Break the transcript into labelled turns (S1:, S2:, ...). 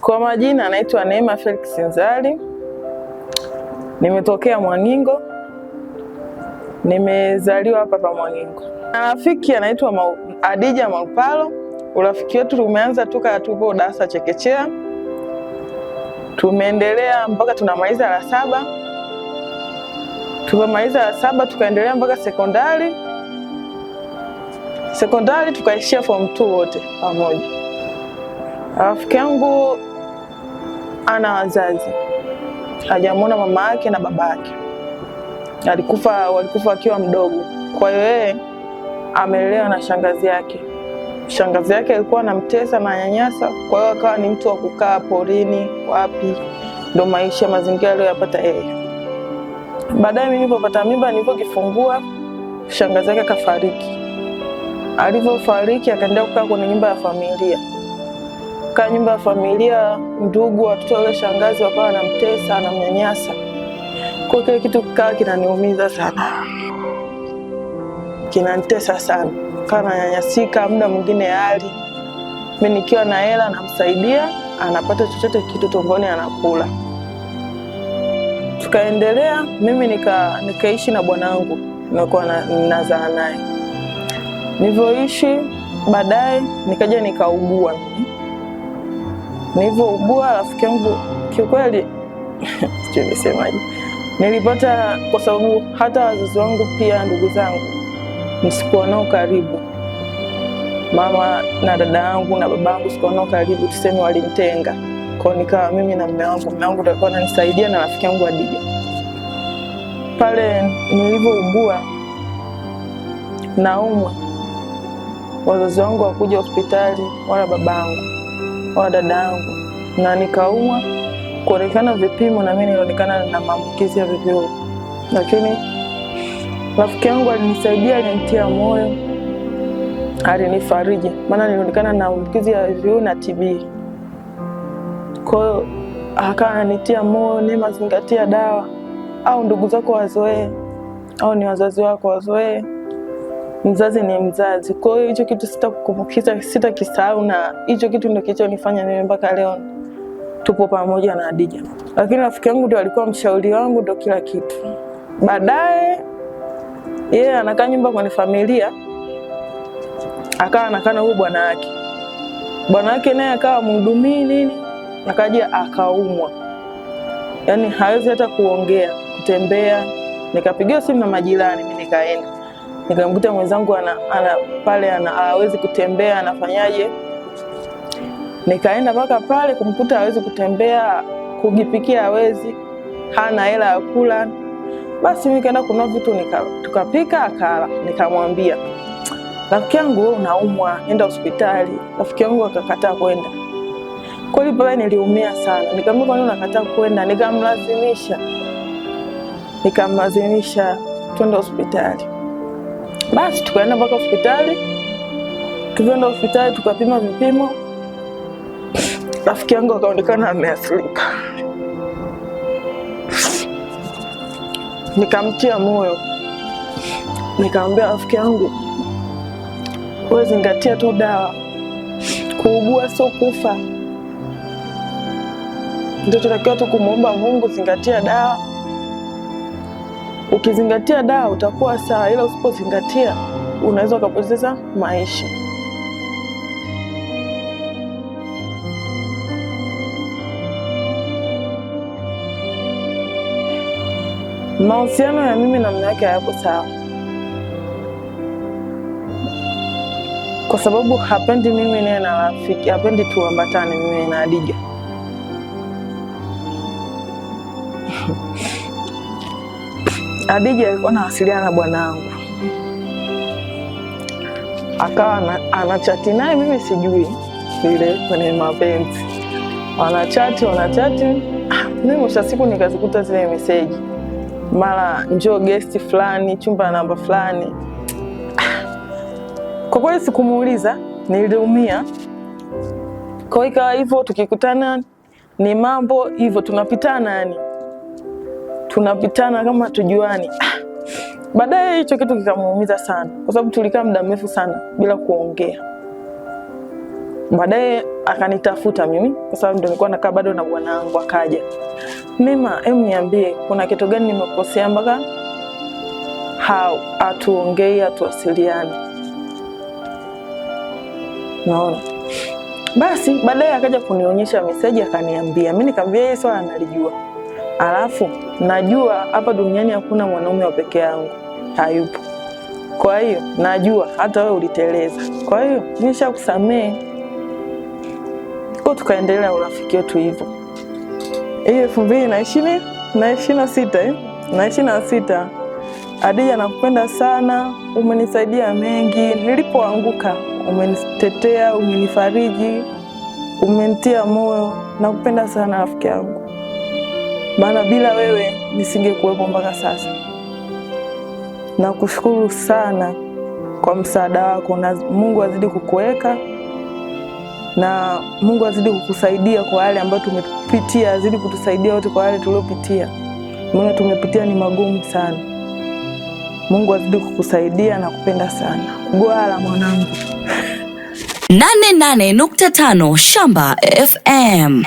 S1: Kwa majina naitwa Neema Felix Nzali. Nimetokea Mwangingo. Nimezaliwa hapa Mwangingo. Rafiki anaitwa Adija Malupalo. Urafiki wetu tumeanza toka tupo darasa chekechea. Tumeendelea mpaka tunamaliza la 7. Tumemaliza la 7 tukaendelea mpaka sekondari. Sekondari tukaishia form 2 wote pamoja. Rafiki yangu ana wazazi. Hajamuona mama yake na baba yake. Walikufa akiwa mdogo. Kwa hiyo yeye amelelewa na shangazi yake. Shangazi yake alikuwa anamtesa na nyanyasa, kwa hiyo akawa ni mtu wa kukaa porini, wapi, ndo mazingira aliyopata yeye. Baadaye mimi nilipopata mimba, nilipojifungua, shangazi yake akafariki. Alivyofariki akaenda kukaa kwenye nyumba ya familia. Kwa nyumba ya familia, ndugu, watoto wale shangazi wakawa wanamtesa na mnyanyasa. Kwa kile kitu kikawa kinaniumiza sana. Kinanitesa sana. Kana nyanyasika muda mwingine hali. Mimi nikiwa na hela namsaidia, anapata chochote kitu tumboni anakula. Tukaendelea, mimi nikaishi na bwanangu, nilikuwa nazaa naye. Nilivyoishi, baadaye nikaja nikaugua. Nilivyougua, rafiki yangu kiukweli sijui nisemaje. Nilipata, kwa sababu hata wazazi wangu pia ndugu zangu nisikuwa nao karibu. Mama na dada yangu na babangu sikuwa nao karibu, tuseme walinitenga. Kwa nikawa mimi na mume wangu ndio alikuwa ananisaidia na rafiki yangu Adija. Pale nilivyougua naumwa, wazazi wangu hawakuja hospitali, wala babangu wala dada yangu, na nikaumwa kuonekana vipimo, na mimi nilionekana na maambukizi ya VVU. Lakini rafiki yangu alinisaidia, alinitia moyo, alinifariji, maana nilionekana na maambukizi ya VVU na TB. Kwa hiyo akanitia moyo, Neema, zingatia dawa, au ndugu zako wazoee, au ni wazazi wako wazoee. Mzazi ni mzazi. Kwa hiyo hicho kitu sitakukumbukiza, sitakisahau, na hicho kitu ndio kilichonifanya mimi mpaka leo tupo pamoja na Adija. Lakini rafiki yangu ndio alikuwa mshauri wangu, ndio kila kitu. Baadaye yeye anakaa nyumba kwenye familia, akawa anakaa na huyo bwana wake. Bwana wake naye akawa mhudumii nini, akaja akaumwa. Yaani hawezi hata kuongea, kutembea. Nikapigia simu na majirani, mimi nikaenda. Nikamkuta mwenzangu pale hawezi kutembea, anafanyaje? Nikaenda mpaka pale kumkuta hawezi kutembea, kujipikia hawezi, hana hela ya kula. Basi mimi nikaenda kununua vitu, tukapika akala. Nikamwambia, rafiki yangu wewe unaumwa, nenda hospitali. Rafiki yangu akakataa kwenda. Kweli pale niliumia sana. Nikamwambia, kwa nini unakataa kwenda? Nikamlazimisha twende hospitali. Basi tukaenda mpaka hospitali. Tukaenda hospitali tukapima vipimo. Rafiki yangu akaonekana ameathirika. Nikamtia moyo. Nikamwambia, rafiki yangu, wewe zingatia tu dawa. Kuugua sio kufa. Ndio tunatakiwa tu kumuomba Mungu, zingatia dawa. Ukizingatia dawa utakuwa sawa, ila usipozingatia unaweza kupoteza maisha. Mahusiano ya mimi na mume wake hayapo sawa, kwa sababu hapendi mimi naye na rafiki, hapendi tuambatane mimi na Adija. Adija alikuwa anawasiliana na bwanangu, akawa anachati naye, mimi sijui vile kwenye mapenzi. Wanachati. Mimi mwisho siku nikazikuta zile message, mara njoo guest fulani, chumba namba fulani. Kwa kweli sikumuuliza, niliumia. Kwa hiyo hivyo tukikutana ni mambo hivyo, tunapitana kama tujuani. Baadaye hicho kitu kikamuumiza sana, kwa sababu tulikaa muda mrefu sana bila kuongea. Baadaye akanitafuta mimi kwa sababu ndio nilikuwa nakaa bado na bwana wangu. Akaja, Neema, niambie kuna kitu gani nimekosea mpaka hatuongei hatuwasiliani? Naona basi baadaye akaja kunionyesha message akaniambia. Mimi nikamwambia yeye swala analijua. Alafu najua hapa duniani hakuna mwanaume wa peke yangu, hayupo. Kwa hiyo najua hata wewe uliteleza. Kwa hiyo nishakusamehe. Kwa tukaendelea urafiki wetu hivyo. Hiyo 2026 Hadija, nakupenda sana, umenisaidia mengi. Nilipoanguka umenitetea, umenifariji, umenitia moyo. Nakupenda sana rafiki yangu, maana bila wewe nisingekuwepo mpaka sasa. Nakushukuru sana kwa msaada wako, na Mungu azidi kukuweka, na Mungu azidi kukusaidia kwa yale ambayo tumepitia, azidi kutusaidia wote kwa yale tuliopitia. Maana tumepitia ni magumu sana. Mungu azidi kukusaidia na kupenda sana. Gwala mwanangu.
S2: 88.5 Shamba FM.